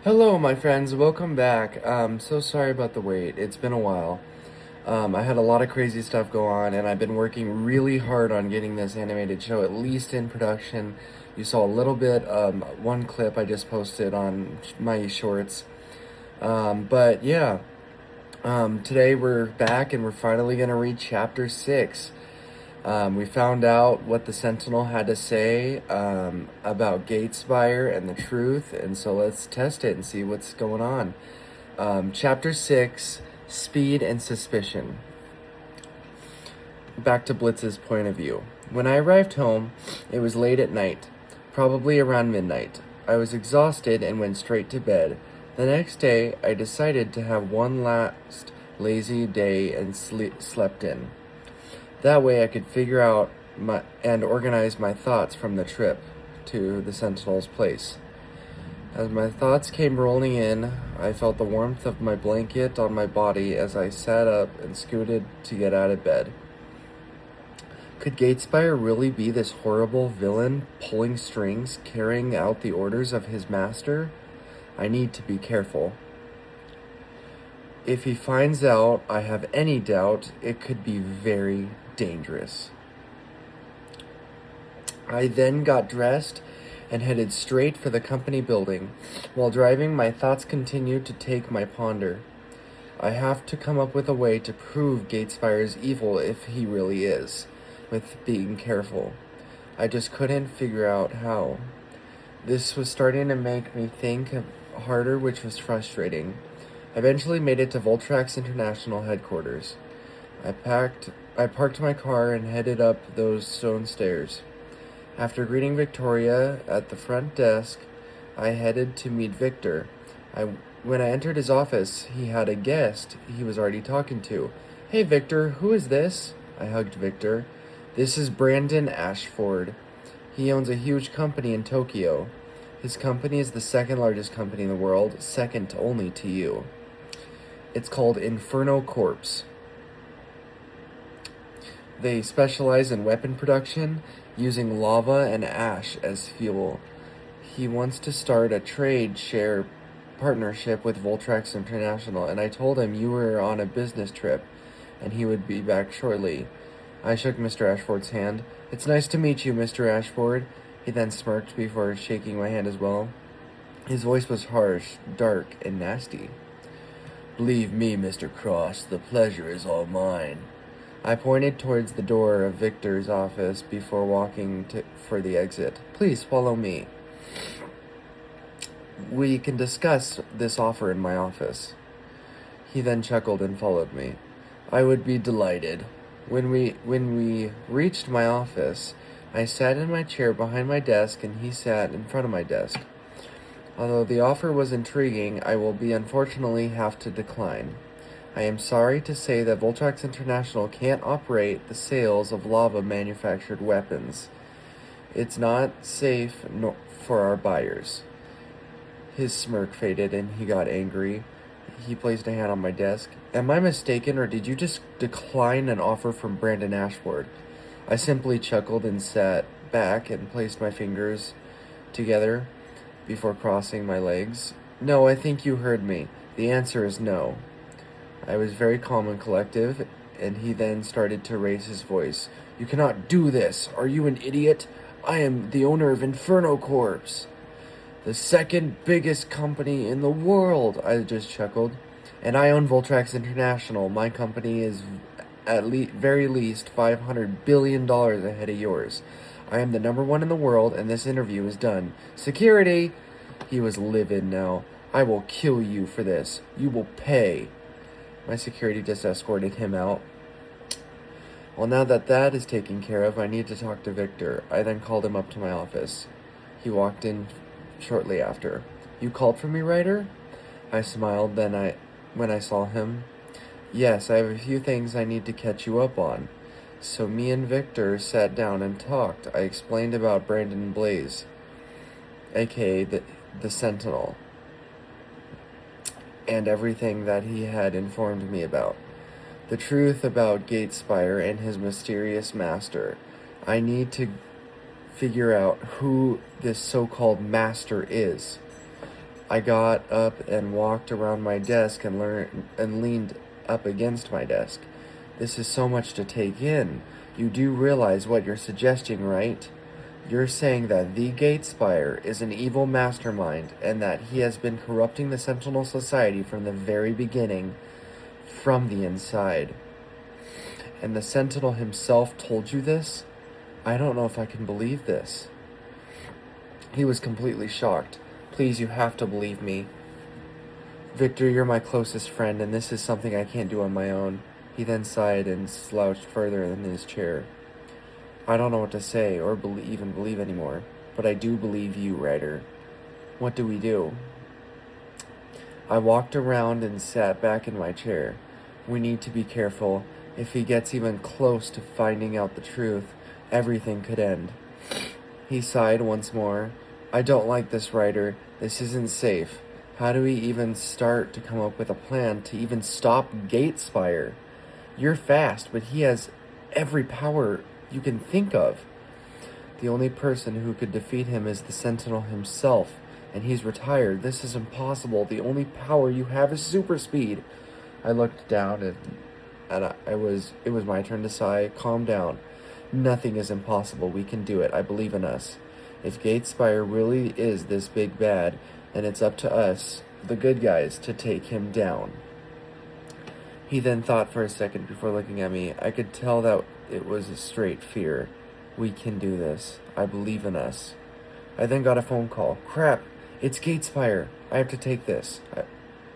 Hello, my friends. Welcome back. So sorry about the wait. It's been a while. I had a lot of crazy stuff go on, and I've been working really hard on getting this animated show at least in production. You saw a little bit, one clip I just posted on my shorts. But yeah, today we're back and we're finally going to read chapter 6. We found out what the Sentinel had to say about Gatespire and the truth, and so let's test it and see what's going on. Chapter 6, Speed and Suspicion. Back to Blitz's point of view. When I arrived home, it was late at night, probably around midnight. I was exhausted and went straight to bed. The next day, I decided to have one last lazy day and slept in. That way I could figure out and organize my thoughts from the trip to the Sentinel's place. As my thoughts came rolling in, I felt the warmth of my blanket on my body as I sat up and scooted to get out of bed. Could Gatespire really be this horrible villain pulling strings, carrying out the orders of his master? I need to be careful. If he finds out I have any doubt, it could be very dangerous. I then got dressed and headed straight for the company building. While driving, my thoughts continued to take my ponder. I have to come up with a way to prove Gatespire's evil if he really is, with being careful. I just couldn't figure out how. This was starting to make me think harder, which was frustrating. I eventually made it to Voltrax International headquarters. I parked my car and headed up those stone stairs. After greeting Victoria at the front desk, I headed to meet Victor. When I entered his office, he had a guest he was already talking to. "Hey Victor, who is this?" I hugged Victor. "This is Brandon Ashford. He owns a huge company in Tokyo. His company is the second largest company in the world, second only to you. It's called Inferno Corps. They specialize in weapon production, using lava and ash as fuel. He wants to start a trade share partnership with Voltrax International, and I told him you were on a business trip, and he would be back shortly." I shook Mr. Ashford's hand. "It's nice to meet you, Mr. Ashford." He then smirked before shaking my hand as well. His voice was harsh, dark, and nasty. "Believe me, Mr. Cross, the pleasure is all mine." I pointed towards the door of Victor's office before walking for the exit. "Please follow me. We can discuss this offer in my office." He then chuckled and followed me. "I would be delighted." When we reached my office, I sat in my chair behind my desk and he sat in front of my desk. Although the offer was intriguing, I will unfortunately have to decline. I am sorry to say that Voltrax International can't operate the sales of lava-manufactured weapons. It's not safe for our buyers. His smirk faded and he got angry. He placed a hand on my desk. "Am I mistaken, or did you just decline an offer from Brandon Ashford?" I simply chuckled and sat back and placed my fingers together before crossing my legs. "No, I think you heard me. The answer is no." I was very calm and collective, and he then started to raise his voice. "You cannot do this. Are you an idiot? I am the owner of Inferno Corps, the second biggest company in the world." I just chuckled. "And I own Voltrax International. My company is at very least $500 billion ahead of yours. I am the number one in the world, and this interview is done. Security!" He was livid now. "I will kill you for this. You will pay." My security just escorted him out. Well, now that is taken care of, I need to talk to Victor. I then called him up to my office. He walked in shortly after. "You called for me, Ryder?" I smiled when I saw him. "Yes, I have a few things I need to catch you up on." So me and Victor sat down and talked. I explained about Brandon Blaze, aka the Sentinel, and everything that he had informed me about. The truth about Gatespire and his mysterious master. I need to figure out who this so-called master is. I got up and walked around my desk and leaned up against my desk. This is so much to take in. You do realize what you're suggesting, right? You're saying that the Gatespire is an evil mastermind and that he has been corrupting the Sentinel Society from the very beginning, from the inside. And the Sentinel himself told you this? I don't know if I can believe this. He was completely shocked. Please, you have to believe me. Victor, you're my closest friend, and this is something I can't do on my own. He then sighed and slouched further in his chair. I don't know what to say or even believe anymore, but I do believe you, Ryder. What do we do? I walked around and sat back in my chair. We need to be careful. If he gets even close to finding out the truth, everything could end. He sighed once more. I don't like this, Ryder. This isn't safe. How do we even start to come up with a plan to even stop Gatespire? You're fast, but he has every power you can think of. The only person who could defeat him is the Sentinel himself, and he's retired. This is impossible. The only power you have is super speed. I looked down and it was my turn to sigh. Calm down. Nothing is impossible. We can do it. I believe in us. If Gatespire really is this big bad, then it's up to us, the good guys, to take him down. He then thought for a second before looking at me. I could tell that it was a straight fear. We can do this. I believe in us. I then got a phone call. Crap, it's Gatespire. I have to take this.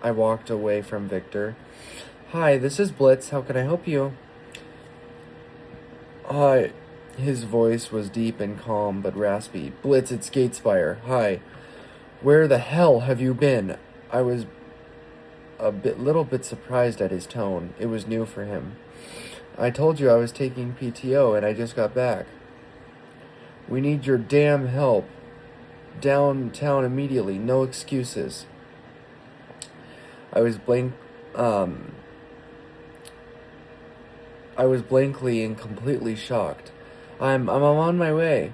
I walked away from Victor. Hi, this is Blitz. How can I help you? Hi. His voice was deep and calm, but raspy. Blitz, it's Gatespire. Hi. Where the hell have you been? I was little bit surprised at his tone. It was new for him. I told you I was taking PTO and I just got back. We need your damn help. Downtown immediately. No excuses. I was blankly and completely shocked. I'm on my way.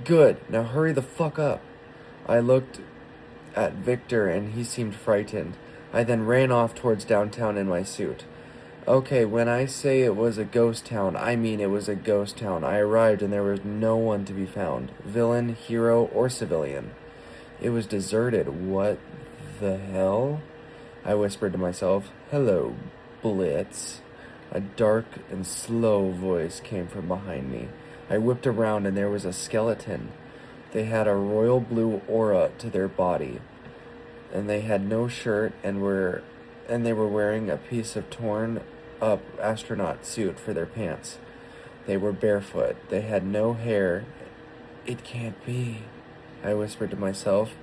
Good. Now hurry the fuck up. I looked at Victor and he seemed frightened. I then ran off towards downtown in my suit. Okay, when I say it was a ghost town, I mean it was a ghost town. I arrived and there was no one to be found. Villain, hero, or civilian. It was deserted. What the hell? I whispered to myself. Hello, Blitz. A dark and slow voice came from behind me. I whipped around and there was a skeleton. They had a royal blue aura to their body, and they had no shirt and they were wearing a piece of torn up astronaut suit for their pants. They were barefoot. They had no hair. It can't be, I whispered to myself.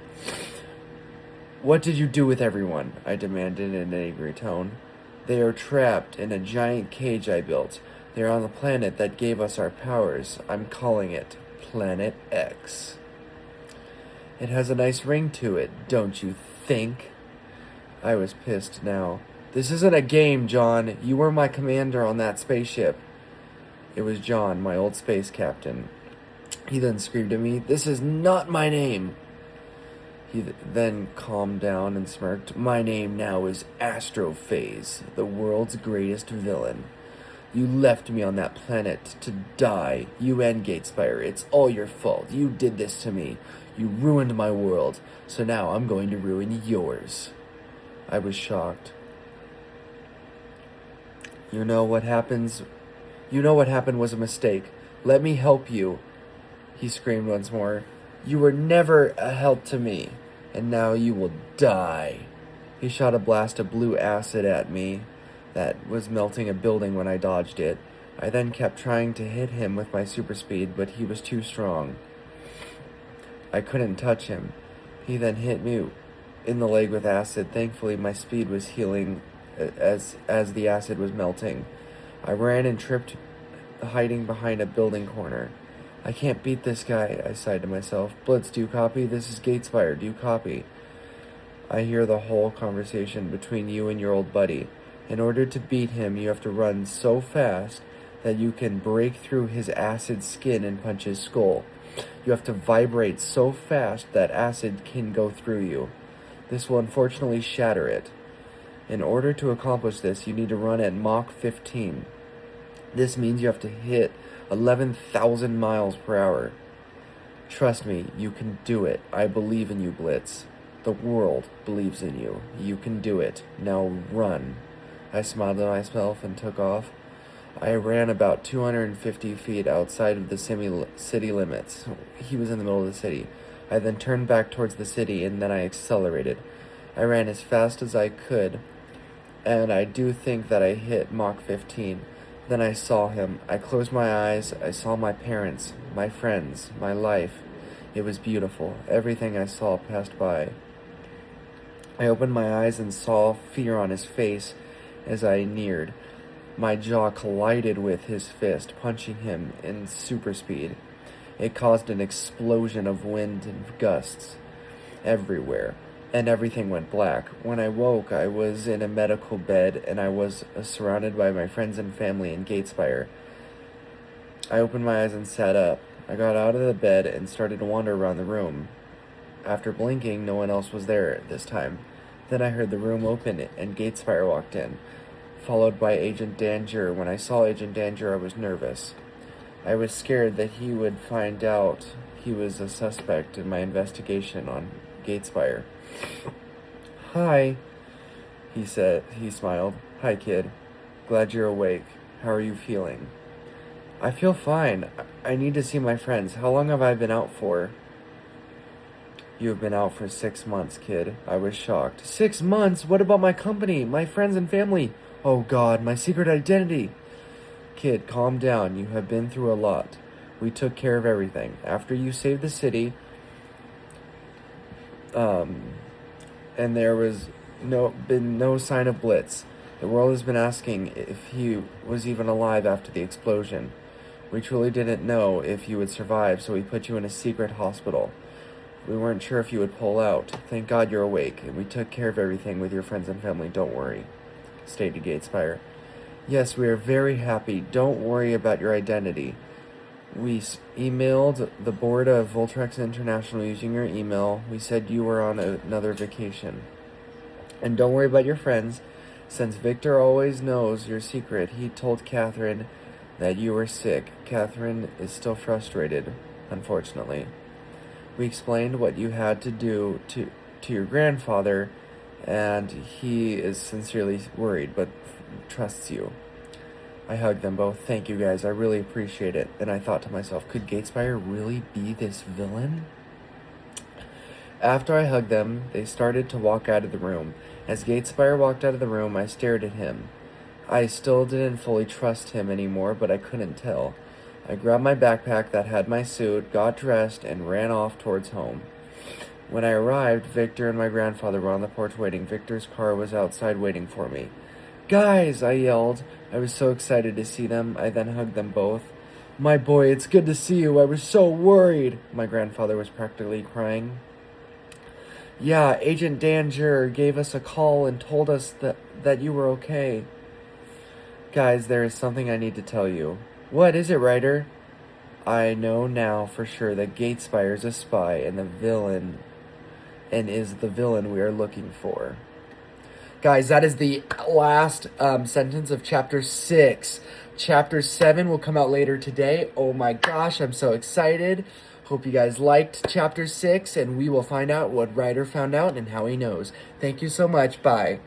What did you do with everyone? I demanded in an angry tone. They are trapped in a giant cage I built. They are on the planet that gave us our powers. I'm calling it Planet X. It has a nice ring to it, don't you think? I was pissed now. This isn't a game, John. You were my commander on that spaceship. It was John, my old space captain. He then screamed at me, This is not my name. He then calmed down and smirked. My name now is Astrophase, the world's greatest villain. You left me on that planet to die. You and Gatespire. It's all your fault. You did this to me. You ruined my world. So now I'm going to ruin yours. I was shocked. You know what happened was a mistake. Let me help you. He screamed once more. You were never a help to me, and now you will die. He shot a blast of blue acid at me that was melting a building when I dodged it. I then kept trying to hit him with my super speed, but he was too strong. I couldn't touch him. He then hit me in the leg with acid. Thankfully, my speed was healing as the acid was melting. I ran and tripped, hiding behind a building corner. I can't beat this guy, I sighed to myself. Blitz, do you copy? This is Gatespire. Do you copy? I hear the whole conversation between you and your old buddy. In order to beat him, you have to run so fast that you can break through his acid skin and punch his skull. You have to vibrate so fast that acid can go through you. This will unfortunately shatter it. In order to accomplish this, you need to run at Mach 15. This means you have to hit 11,000 miles per hour. Trust me, you can do it. I believe in you, Blitz. The world believes in you. You can do it. Now run. I smiled at myself and took off. I ran about 250 feet outside of the city limits. He was in the middle of the city. I then turned back towards the city, and then I accelerated. I ran as fast as I could, and I do think that I hit Mach 15. Then I saw him. I closed my eyes. I saw my parents, my friends, my life. It was beautiful. Everything I saw passed by. I opened my eyes and saw fear on his face as I neared. My jaw collided with his fist, punching him in super speed. It caused an explosion of wind and gusts everywhere, and everything went black. When I woke, I was in a medical bed, and I was surrounded by my friends and family in Gatespire. I opened my eyes and sat up. I got out of the bed and started to wander around the room. After blinking, no one else was there this time. Then I heard the room open, and Gatespire walked in, followed by Agent Danger. When I saw Agent Danger, I was nervous. I was scared that he would find out he was a suspect in my investigation on Gatespire. "Hi," he said. He smiled. "Hi, kid. Glad you're awake. How are you feeling?" "I feel fine. I need to see my friends. How long have I been out for?" "You have been out for 6 months, kid." I was shocked. 6 months? What about my company, my friends and family? Oh God, my secret identity. "Kid, calm down. You have been through a lot. We took care of everything. After you saved the city, and there was been no sign of Blitz. The world has been asking if he was even alive after the explosion. We truly didn't know if you would survive, so we put you in a secret hospital. We weren't sure if you would pull out. Thank God you're awake, and we took care of everything with your friends and family. Don't worry," stated Gatespire. "Yes, we are very happy. Don't worry about your identity. We emailed the board of Voltrex International using your email. We said you were on another vacation. And don't worry about your friends. Since Victor always knows your secret, he told Catherine that you were sick. Catherine is still frustrated, unfortunately. We explained what you had to do to your grandfather, and he is sincerely worried, but trusts you." I hugged them both. "Thank you guys, I really appreciate it." And I thought to myself, could Gatespire really be this villain? After I hugged them, they started to walk out of the room. As Gatespire walked out of the room, I stared at him. I still didn't fully trust him anymore, but I couldn't tell. I grabbed my backpack that had my suit, got dressed, and ran off towards home. When I arrived, Victor and my grandfather were on the porch waiting. Victor's car was outside waiting for me. "Guys!" I yelled. I was so excited to see them. I then hugged them both. "My boy, it's good to see you. I was so worried." My grandfather was practically crying. "Yeah, Agent Danger gave us a call and told us that you were okay." "Guys, there is something I need to tell you." "What is it, Ryder?" "I know now for sure that Gatespire is a spy and is the villain we are looking for." Guys, that is the last sentence of Chapter 6. Chapter 7 will come out later today. Oh my gosh, I'm so excited. Hope you guys liked Chapter 6, and we will find out what Ryder found out and how he knows. Thank you so much. Bye.